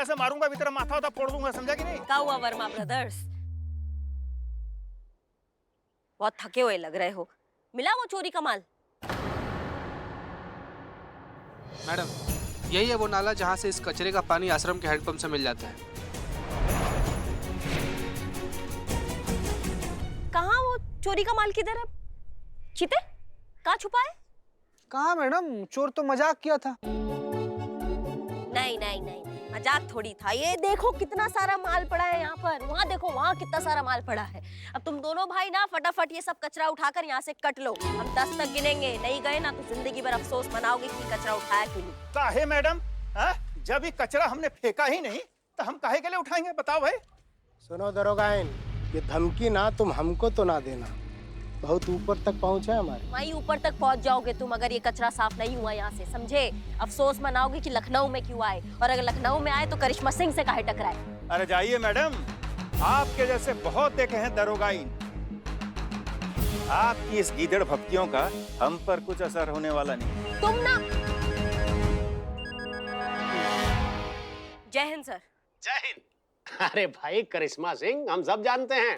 ऐसे मारूंगा भी तेरा माथा फोड़ दूंगा, समझा कि नहीं? क्या हुआ वर्मा ब्रदर्स? बहुत थके हुए लग रहे हो। मिला वो चोरी का माल? मैडम, यही है वो नाला जहाँ से इस कचरे का पानी आश्रम के हैंडपंप से मिल जाता है। कहाँ वो चोरी का माल किधर है? चीते कहाँ छुपा है? कहाँ मैडम, चोर तो मजाक किया था। नहीं नहीं नहीं, मजाक थोड़ी था। ये देखो कितना सारा माल पड़ा है यहाँ पर, वहाँ देखो वहाँ कितना सारा माल पड़ा है। अब तुम दोनों भाई ना फटाफट ये सब कचरा उठाकर यहाँ से कट लो। हम 10 तक गिनेंगे, नहीं गए ना तो जिंदगी भर अफसोस मनाओगे कि कचरा उठाया क्यों नहीं। काहे मैडम? जब ये कचरा हमने फेंका ही नहीं तो हम काहे के लिए उठाएंगे, बताओ भाई। सुनो दरोगाइन, ये धमकी ना तुम हमको तो ना देना, बहुत ऊपर तक पहुंचा है हमारे। वहीं ऊपर तक पहुंच जाओगे तुम अगर ये कचरा साफ नहीं हुआ यहाँ से, समझे? अफसोस मनाओगे कि लखनऊ में क्यों आए, और अगर लखनऊ में आए तो करिश्मा सिंह से काहे टकराए। अरे जाइए मैडम, आपके जैसे बहुत देखे हैं दरोगाइन। आपकी इस गीदड़ भक्तियों का हम पर कुछ असर होने वाला नहीं। तुम ना। जय हिंद सर। जय हिंद। अरे भाई करिश्मा सिंह, हम सब जानते हैं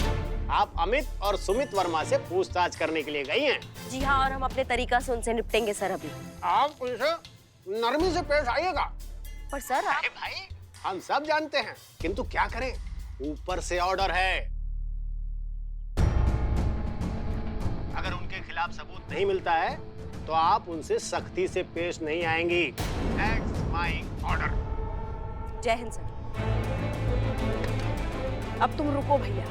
आप अमित और सुमित वर्मा से पूछताछ करने के लिए गई हैं। जी हाँ, और हम अपने तरीका से उनसे निपटेंगे सर। अभी आप उनसे नरमी से पेश आइएगा। पर सर अरे भाई, हम सब जानते हैं, किंतु क्या करें, ऊपर से ऑर्डर है। अगर उनके खिलाफ सबूत नहीं मिलता है तो आप उनसे सख्ती से पेश नहीं आएंगी। That's my order। जय हिंद सर। अब तुम रुको भैया।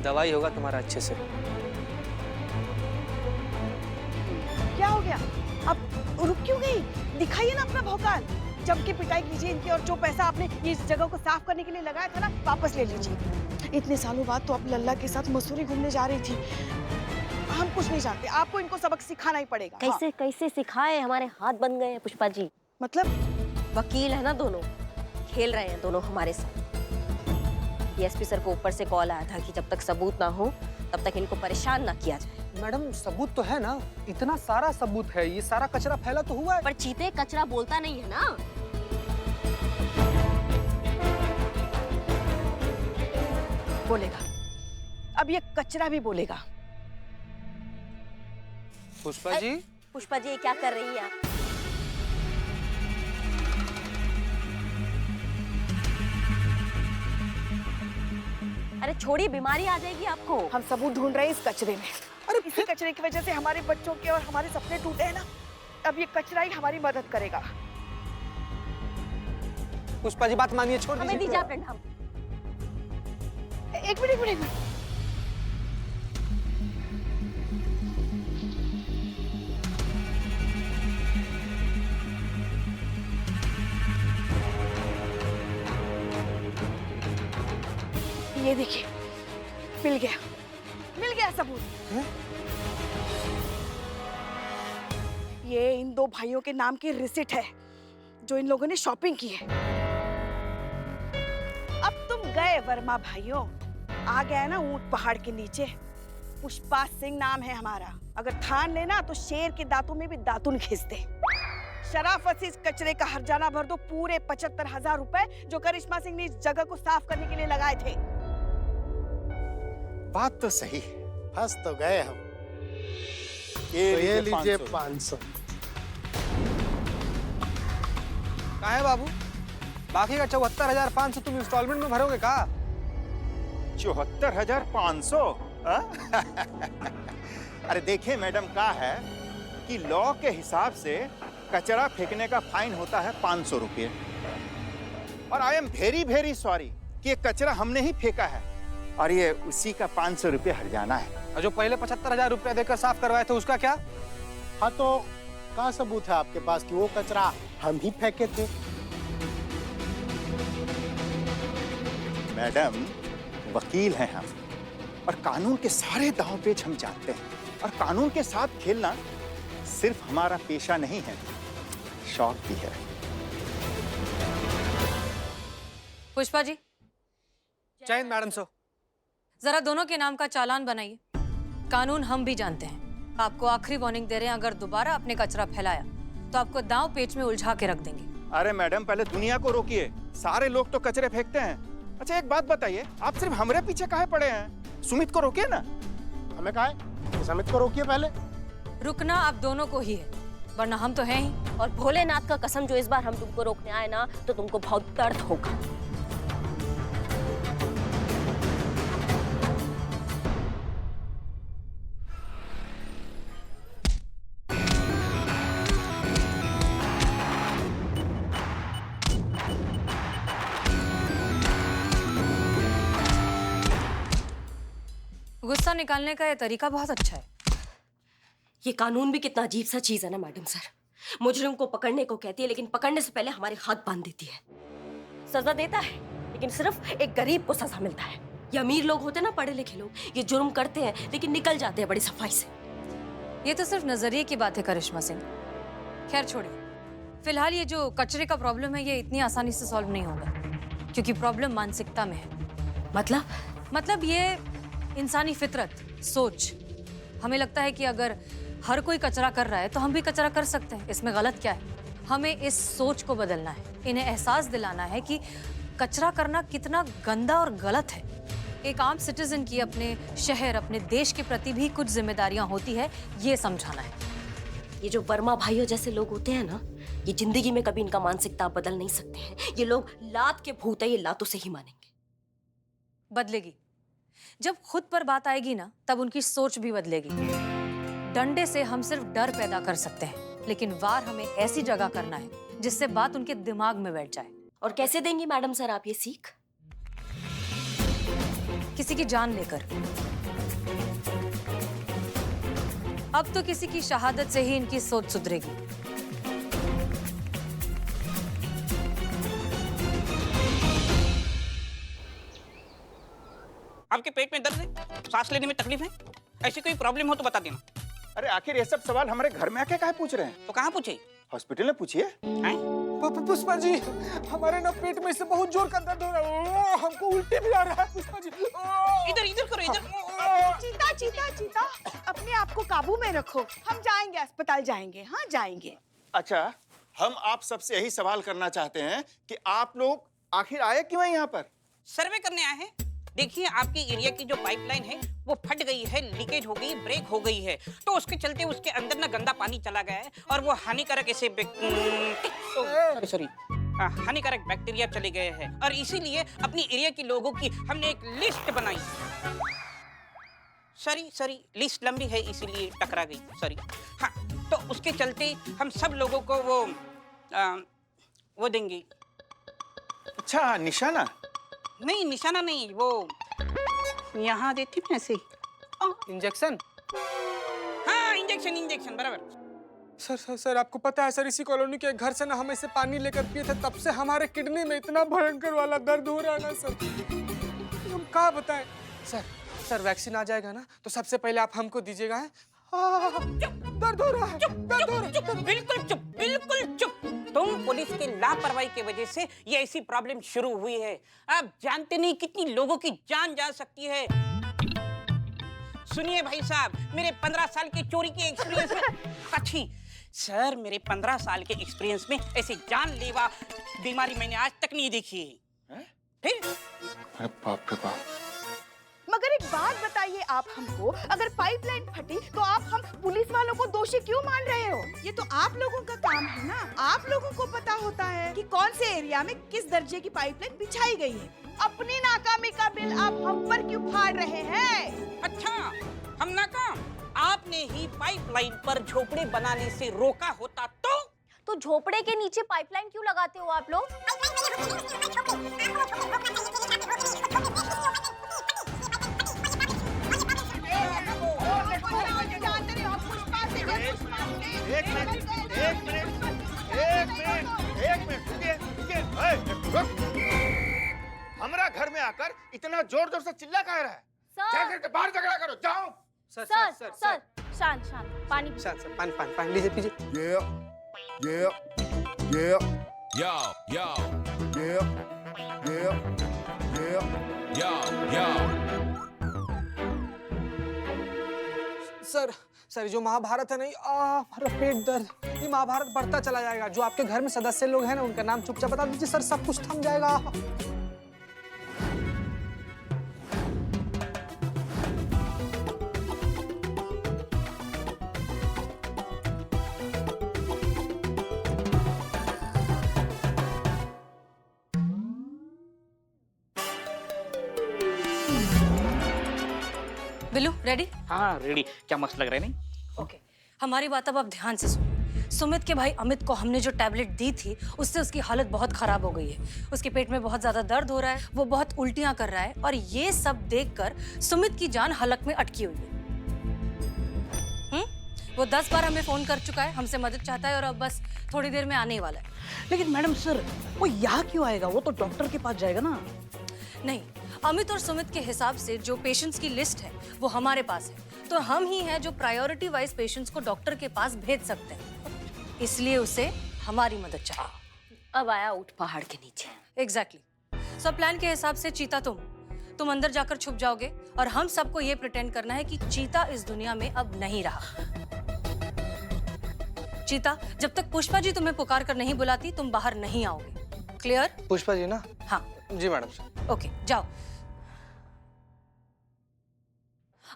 दवाई होगा तुम्हारा अच्छे से। क्या हो गया? अब रुक क्यों गई? दिखाइए ना अपना भौकाल। जम के पिटाई कीजिए इनकी, और जो पैसा आपने इस जगह को साफ करने के लिए लगाया था ना, वापस ले लीजिए। इतने सालों बाद तो अब लल्ला के साथ मसूरी घूमने जा रही थी। हम कुछ नहीं जानते, आपको इनको सबक सिखाना ही पड़ेगा। कैसे कैसे सिखाए, हमारे हाथ बन गए हैं पुष्पा जी। मतलब वकील है ना दोनों, खेल रहे हैं दोनों हमारे साथ। डीएसपी सर को ऊपर से कॉल आया था कि जब तक सबूत ना हो तब तक इनको परेशान ना किया जाए। मैडम सबूत तो है ना, इतना सारा सबूत है, ये सारा कचरा फैला तो हुआ है। पर चीते कचरा बोलता नहीं है ना। बोलेगा, अब ये कचरा भी बोलेगा। पुष्पा जी, पुष्पा जी ये क्या कर रही हैं आप? अरे छोड़िए, बीमारी आ जाएगी आपको। हम सबूत ढूंढ रहे हैं इस कचरे में। अरे इसी कचरे की वजह से हमारे बच्चों के और हमारे सपने टूटे हैं ना। अब ये कचरा ही हमारी मदद करेगा। पुष्पा जी बात मानिए, छोड़ हमें दीजिए अपना नाम। एक मिनट, एक मिनट। ये देखिए, मिल गया सबूत। ये इन दो भाइयों के नाम की रिसिट है जो इन लोगों ने शॉपिंग की है। अब तुम गए वर्मा भाइयों, आ गया ना ऊंट पहाड़ के नीचे। पुष्पा सिंह नाम है हमारा, अगर ठान लेना तो शेर के दांतों में भी दातुन खींच दे। शराफत से इस कचरे का हर्जाना भर दो, पूरे 75,000 रुपए जो करिश्मा सिंह ने इस जगह को साफ करने के लिए लगाए थे। बात तो सही, फंस तो गए हम। ये लीजिए 500। कहाँ है बाबू? बाकी का 74,500 तुम इंस्टॉलमेंट में भरोगे का? 74,500? अरे देखिए मैडम, क्या है कि लॉ के हिसाब से कचरा फेंकने का फाइन होता है 500 रुपये, और I am very very sorry कि ये कचरा हमने ही फेंका है, और ये उसी का 500 रुपये हर्जाना है। और जो पहले 75,000 रुपया देकर साफ करवाए थे उसका क्या? हाँ तो क्या सबूत है आपके पास कि वो कचरा हम ही फेंके थे? मैडम वकील हैं हम, और कानून के सारे दांव पेच हम जानते हैं, और कानून के साथ खेलना सिर्फ हमारा पेशा नहीं है, शौक भी है। पुष्पा जी, जय हिंद मैडम। सो जरा दोनों के नाम का चालान बनाइए। कानून हम भी जानते हैं, आपको आखिरी वार्निंग दे रहे हैं, अगर दोबारा आपने कचरा फैलाया तो आपको दांव पेच में उलझा के रख देंगे। अरे मैडम पहले दुनिया को रोकिए, सारे लोग तो कचरे फेंकते हैं। अच्छा एक बात बताइए, आप सिर्फ हमारे पीछे काहे पड़े हैं? सुमित को रोकिए ना। हमें कहा है? सुमित को रोकिए पहले। रुकना आप दोनों को ही है, वरना हम तो हैं ही। और भोलेनाथ का कसम, जो इस बार हम तुमको रोकने आए ना, तो तुमको बहुत दर्द होगा। गुस्सा निकालने का ये तरीका बहुत अच्छा है। ये कानून भी कितना अजीब सा चीज है ना मैडम सर। मुजरिम को पकड़ने को कहती है, लेकिन पकड़ने से पहले हमारे हाथ बांध देती है। सजा देता है, लेकिन सिर्फ एक गरीब को सजा मिलता है। ये अमीर लोग होते हैं ना, पढ़े लिखे लोग, ये जुर्म करते हैं लेकिन निकल जाते हैं बड़ी सफाई से। ये तो सिर्फ नजरिए की बात है करिश्मा सिंह। खैर छोड़िए, फिलहाल ये जो कचरे का प्रॉब्लम है ये इतनी आसानी से सॉल्व नहीं होगा, क्योंकि प्रॉब्लम मानसिकता में है। मतलब ये इंसानी फितरत, सोच। हमें लगता है कि अगर हर कोई कचरा कर रहा है तो हम भी कचरा कर सकते हैं, इसमें गलत क्या है? हमें इस सोच को बदलना है, इन्हें एहसास दिलाना है कि कचरा करना कितना गंदा और गलत है। एक आम सिटीजन की अपने शहर, अपने देश के प्रति भी कुछ जिम्मेदारियां होती है, ये समझाना है। ये जो वर्मा भाइयों जैसे लोग होते हैं ना, ये जिंदगी में कभी इनका मानसिकता बदल नहीं सकते हैं। ये लोग लात के भूत है, ये लातों से ही मानेंगे। बदलेगी जब खुद पर बात आएगी ना, तब उनकी सोच भी बदलेगी। डंडे से हम सिर्फ डर पैदा कर सकते हैं, लेकिन वार हमें ऐसी जगह करना है जिससे बात उनके दिमाग में बैठ जाए। और कैसे देंगी मैडम सर आप ये सीख? किसी की जान लेकर। अब तो किसी की शहादत से ही इनकी सोच सुधरेगी। आपके पेट में दर्द है, सांस लेने में तकलीफ है, ऐसी कोई प्रॉब्लम हो तो बता देना। अरे आखिर ये सब सवाल हमारे घर में आके काहे पूछ रहे हैं? तो कहाँ पूछे? हॉस्पिटल में पूछिए। हैं? पुष्पा जी, हमारे ना पेट में से बहुत जोर का दर्द हो रहा है। हमको उल्टी भी आ रहा है पुष्पा जी। इधर करो, इधर। चीता, अपने आप को काबू में रखो। हम जाएंगे, अस्पताल जाएंगे। हाँ जाएंगे। अच्छा, हम आप सबसे यही सवाल करना चाहते हैं कि आप लोग आखिर आए क्यों हैं यहाँ पर? सर्वे करने आए हैं। देखिए, आपकी एरिया की जो पाइपलाइन है वो फट गई है, लीकेज हो गई, ब्रेक हो गई है, तो उसके चलते उसके अंदर ना गंदा पानी चला गया है और वो हानिकारक हानिकारक बैक्टीरिया चले गए हैं, और इसीलिए अपनी एरिया के लोगों की हमने एक लिस्ट बनाई। सॉरी, लिस्ट लंबी है इसीलिए टकरा गई, सॉरी। हाँ, तो उसके चलते हम सब लोगों को वो देंगे। अच्छा, निशाना? नहीं, निशाना नहीं, वो यहाँ देती हूँ ऐसे। इंजेक्शन? हाँ, इंजेक्शन बराबर। सर आपको पता है सर, इसी कॉलोनी के घर से ना हम ऐसे पानी लेकर पिए थे, तब से हमारे किडनी में इतना भयंकर वाला दर्द हो रहा है ना सर, हम क्या बताएं। सर वैक्सीन आ जाएगा ना तो सबसे पहले आप हमको दीजिएगा। दर्द हो रहा है। बिल्कुल चुप। तुम पुलिस की लापरवाही की वजह से ये ऐसी प्रॉब्लम शुरू हुई है। आप जानते नहीं कितनी लोगों की जान जा सकती है। सुनिए भाई साहब, मेरे 15 साल के चोरी के एक्सपीरियंस में सर, मेरे 15 साल के एक्सपीरियंस में ऐसी जानलेवा बीमारी मैंने आज तक नहीं देखी है। फिर अरे बाप रे बाप। मगर एक बात बताइए आप हमको, अगर पाइपलाइन फटी तो आप हम पुलिस वालों को दोषी क्यों मान रहे हो? ये तो आप लोगों का काम है ना। आप लोगों को पता होता है कि कौन से एरिया में किस दर्जे की पाइपलाइन बिछाई गई है। अपनी नाकामी का बिल आप हम पर क्यों फाड़ रहे हैं? अच्छा, हम नाकाम? आपने ही पाइपलाइन पर झोपड़े बनाने से रोका होता तो झोपड़े के नीचे पाइपलाइन क्यों लगाते हो आप लोग? एक मिनट रुकिए। हमारा घर में आकर इतना जोर जोर से चिल्ला कह रहा है? जाकर के बाहर झगड़ा करो, जाओ। सर, शांत, पानी। सर, पानी लीजिए, पीजिए। सर जो महाभारत है नहीं, मेरा पेट दर्द, ये महाभारत बढ़ता चला जाएगा। जो आपके घर में सदस्य लोग हैं ना, उनका नाम चुपचाप बता दीजिए सर, सब कुछ थम जाएगा। बिल्लू रेडी? हाँ रेडी। क्या मस्त लग रहा है नहीं? ओके हमारी बात अब आप ध्यान से सुनो। सुमित के भाई अमित को हमने जो टैबलेट दी थी उससे उसकी हालत बहुत खराब हो गई है। उसके पेट में बहुत ज्यादा दर्द हो रहा है, वो बहुत उल्टियां कर रहा है और ये सब देखकर सुमित की जान हलक में अटकी हुई है। वो 10 बार हमें फोन कर चुका है, हमसे मदद चाहता है और अब बस थोड़ी देर में आने ही वाला है। लेकिन मैडम सर वो यहाँ क्यों आएगा? वो तो डॉक्टर के पास जाएगा ना। नहीं, अमित और सुमित के हिसाब से जो पेशेंट्स की लिस्ट है वो हमारे पास है, तो हम ही हैं जो प्रायोरिटी वाइज पेशेंट्स को डॉक्टर के पास भेज सकते हैं, इसलिए उसे हमारी मदद चाहिए। अब आया ऊंट पहाड़ के नीचे। एग्जैक्टली। सो प्लान के हिसाब से चीता तुम अंदर जाकर छुप जाओगे और हम सबको ये प्रिटेंड करना है कि चीता इस दुनिया में अब नहीं रहा। चीता, जब तक पुष्पा जी तुम्हें पुकार कर नहीं बुलाती तुम बाहर नहीं आओगे। क्लियर? पुष्पा जी ना? हाँ जी मैडम। ओके जाओ।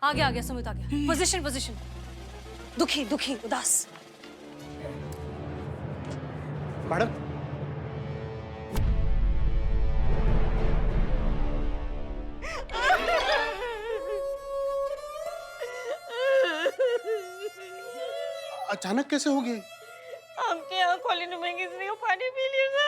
आ गया सुमित आ गया। पोजीशन। दुखी उदास। मैडम अचानक कैसे हो गए? आपके यहाँ कॉलोनी में किसी को पानी पी लिया था।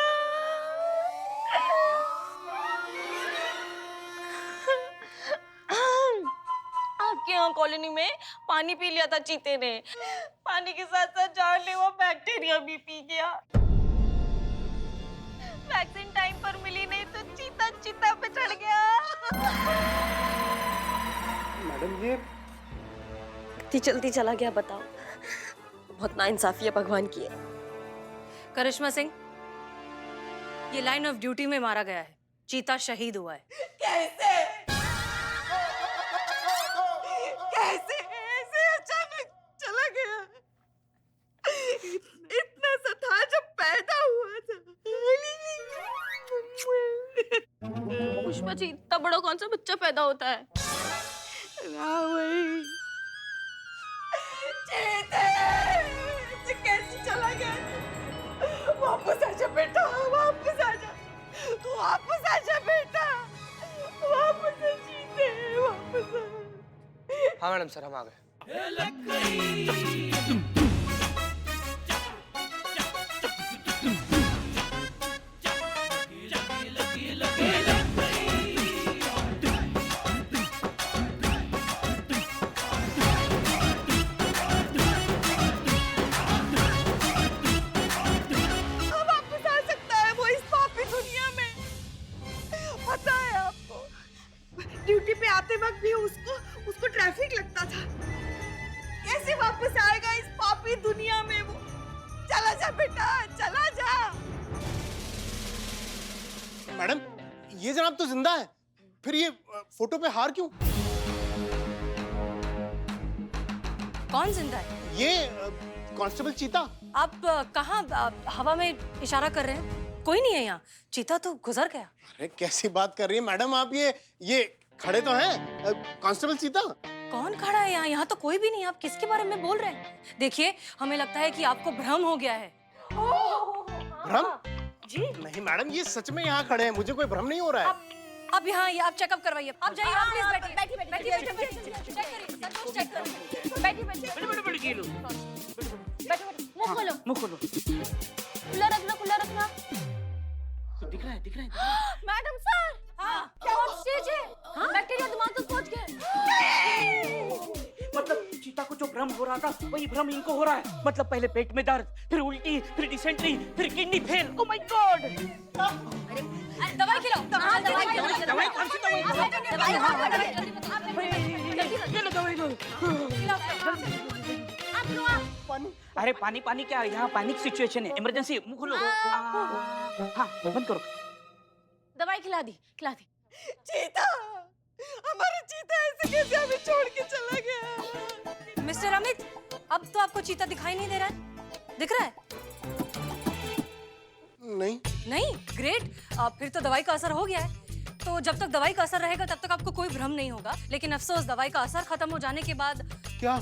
आपके यहाँ कॉलोनी में पानी पी लिया था चीते ने। पानी के साथ साथ जानलेवा बैक्टीरिया भी पी गया। वैक्सीन टाइम पर मिली नहीं तो चीता पे चढ़ गया। मैडम ये इतनी जल्दी चला गया, बताओ। बहुत नाइंसाफी है भगवान की। करिश्मा सिंह, ये लाइन ऑफ ड्यूटी में मारा गया है। चीता शहीद हुआ है। कैसे ऐसे अचानक चला गया? इतना सा था जब पैदा हुआ था। पुष्पा जी, इतना बड़ा कौन सा बच्चा पैदा होता है? कैसे चला गया? वापस आजा बेटा, वापस आजा। तू वापस आजा बेटा, वापस आ जीते, वापस आ। हाँ मैडम सर, हम आ गए। वापस आ सकता है वो इस पापी दुनिया में। पता है आपको, ड्यूटी पे आते वक्त भी उसको ट्रैफिक लगता था। कैसे वापस आएगा इस पापी दुनिया में वो? चला जा बेटा, चला जा। मैडम ये जनाब तो जिंदा है, फिर ये फोटो पे हार क्यों? कौन जिंदा है? ये कांस्टेबल चीता। आप कहाँ हवा में इशारा कर रहे हैं? कोई नहीं है यहाँ। चीता तो गुजर गया। अरे कैसी बात कर रही है मैडम आप? ये खड़े तो हैं कांस्टेबल चीता। कौन खड़ा है यहाँ? यहाँ तो कोई भी नहीं। आप किसके बारे में बोल रहे हैं? देखिए, हमें लगता है कि आपको भ्रम हो गया है। भ्रम? जी नहीं मैडम, ये सच में यहाँ खड़े हैं, मुझे कोई भ्रम नहीं हो रहा है। अब यहाँ आप चेकअप करवाइए। आप जाइए, आप प्लीज बैठिए। चेक करिए, सब कुछ चेक करिए। बैठिए। मुंह खोलो। खुला रखना। दिख रहा है। मैडम सर, क्या स्टेज है? बैक्टीरिया दिमाग तक पहुंच गए। मतलब चीता को जो भ्रम हो रहा था वही भ्रम इनको हो रहा है। मतलब पहले पेट में दर्द, फिर उल्टी, फिर डिसेंट्री, फिर kidney fail. Oh my God! दवाई खिलाओ। दवाई कौन सी दवाई? ये लो दवाई लो। अरे पानी क्या? यहाँ पैनिक सिचुएशन है, इमरजेंसी। मुंह खोलो। हाँ बंद करो। दवाई खिला दी। चीता, हमारा चीता ऐसे कैसे हमें छोड़ के चला गया? मिस्टर अमित, अब तो आपको चीता दिखाई नहीं दे रहा है? दिख रहा है? नहीं। नहीं? ग्रेट। फिर तो दवाई का असर हो गया है। तो जब तक दवाई का असर रहेगा तब तक आपको कोई भ्रम नहीं होगा, लेकिन अफसोस दवाई का असर खत्म हो जाने के बाद क्या?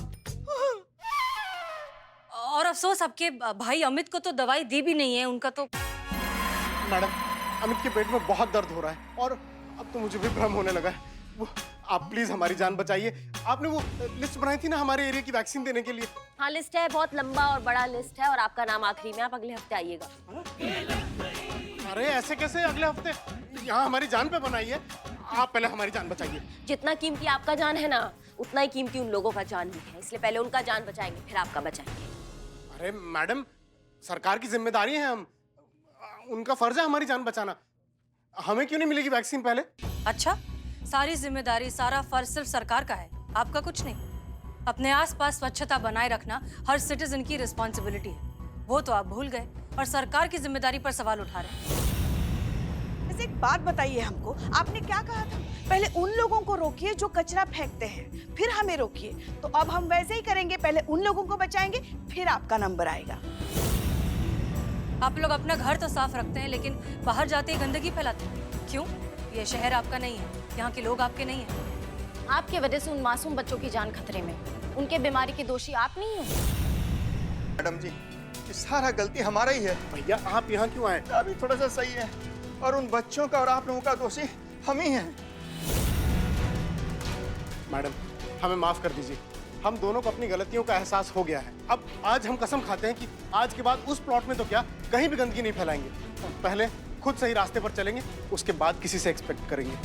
और अफसोस आपके भाई अमित को तो दवाई दी भी नहीं है, उनका तो। मैडम, अमित के पेट में बहुत दर्द हो रहा है और अब तो मुझे भी भ्रम होने लगा है। आप प्लीज हमारी जान बचाइए। आपने वो लिस्ट बनाई थी ना हमारे एरिया की वैक्सीन देने के लिए। हाँ लिस्ट है, बहुत लंबा और बड़ा लिस्ट है और आपका नाम आखिरी में, आप अगले हफ्ते आइएगा। अरे ऐसे कैसे अगले हफ्ते? यहाँ हमारी जान पे बनाई है। आप पहले हमारी जान बचाइए। जितना कीमती आपका जान है ना, उतना ही कीमती उन लोगों का जान भी है, इसलिए पहले उनका जान बचाएंगे फिर आपका बचाएंगे। अरे मैडम, सरकार की जिम्मेदारी है, हम उनका फर्ज है हमारी जान बचाना। हमें क्यों नहीं मिलेगी वैक्सीन पहले? अच्छा, सारी जिम्मेदारी, सारा फर्ज सिर्फ सरकार का है, आपका कुछ नहीं। अपने आसपास स्वच्छता बनाए रखना हर सिटीजन की रिस्पॉन्सिबिलिटी है, वो तो आप भूल गए और सरकार की जिम्मेदारी पर सवाल उठा रहे हैं। वैसे एक बात बताइए हमको, आपने क्या कहा था? पहले उन लोगों को रोकिए जो कचरा फेंकते हैं, फिर हमें रोकिए। तो अब हम वैसे ही करेंगे, पहले उन लोगों को बचाएंगे, फिर आपका नंबर आएगा। आप लोग अपना घर तो साफ रखते हैं, लेकिन बाहर जाते ही गंदगी फैलाते हैं। क्यों? ये शहर आपका नहीं है, यहाँ के लोग आपके नहीं हैं। आपके वजह से उन मासूम बच्चों की जान खतरे में, उनके बीमारी के दोषी आप नहीं हो। मैडम जी, ये सारा गलती हमारा ही है। भैया आप यहाँ क्यों आए? अभी थोड़ा सा सही है और उन बच्चों का और आप लोगों का दोषी हम ही हैं। मैडम, हमें माफ कर दीजिए। हम दोनों को अपनी गलतियों का एहसास हो गया है। अब आज हम कसम खाते हैं कि आज के बाद उस प्लॉट में तो क्या, कहीं भी गंदगी नहीं फैलाएंगे। पहले खुद सही रास्ते पर चलेंगे, उसके बाद किसी से एक्सपेक्ट करेंगे।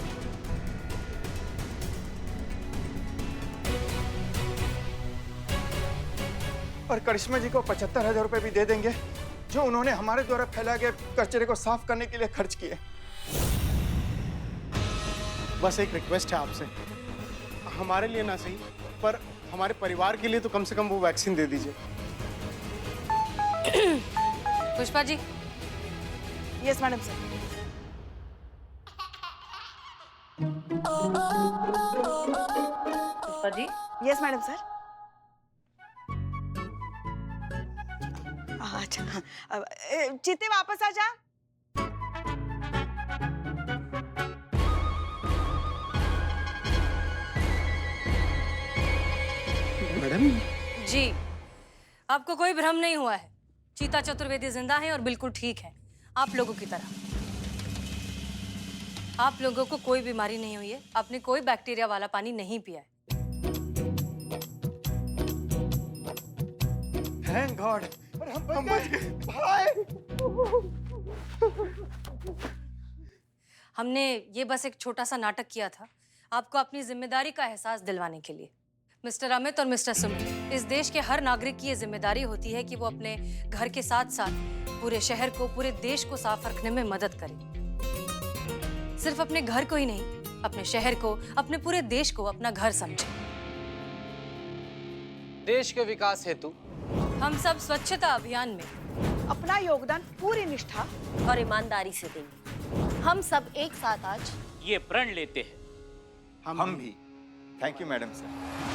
और करिश्मा जी को 75,000 रुपए भी दे देंगे जो उन्होंने हमारे द्वारा फैलाए गए कचरे को साफ करने के लिए खर्च किए। बस एक रिक्वेस्ट है आपसे, हमारे लिए ना सही पर हमारे परिवार के लिए तो कम से कम वो वैक्सीन दे दीजिए। Pushpa ji. Yes madam sir. Pushpa ji. Yes madam sir. अच्छा, चित्ते वापस आ जा। मैडम जी, आपको कोई भ्रम नहीं हुआ है। चीता चतुर्वेदी जिंदा है और बिल्कुल ठीक है, आप लोगों की तरह। आप लोगों को कोई बीमारी नहीं हुई है, आपने कोई बैक्टीरिया वाला पानी नहीं पिया है। थैंक गॉड, हम बच गए भाई। हमने ये बस एक छोटा सा नाटक किया था, आपको अपनी जिम्मेदारी का एहसास दिलवाने के लिए। मिस्टर अमित और मिस्टर सुमित, इस देश के हर नागरिक की ये जिम्मेदारी होती है कि वो अपने घर के साथ साथ पूरे शहर को, पूरे देश को साफ रखने में मदद करे। सिर्फ अपने घर को ही नहीं, अपने शहर को, अपने पूरे देश को अपना घर समझे। देश के विकास हेतु हम सब स्वच्छता अभियान में अपना योगदान पूरी निष्ठा और ईमानदारी से देंगे। हम सब एक साथ आज ये प्रण लेते हैं। हम भी। Thank you madam sir.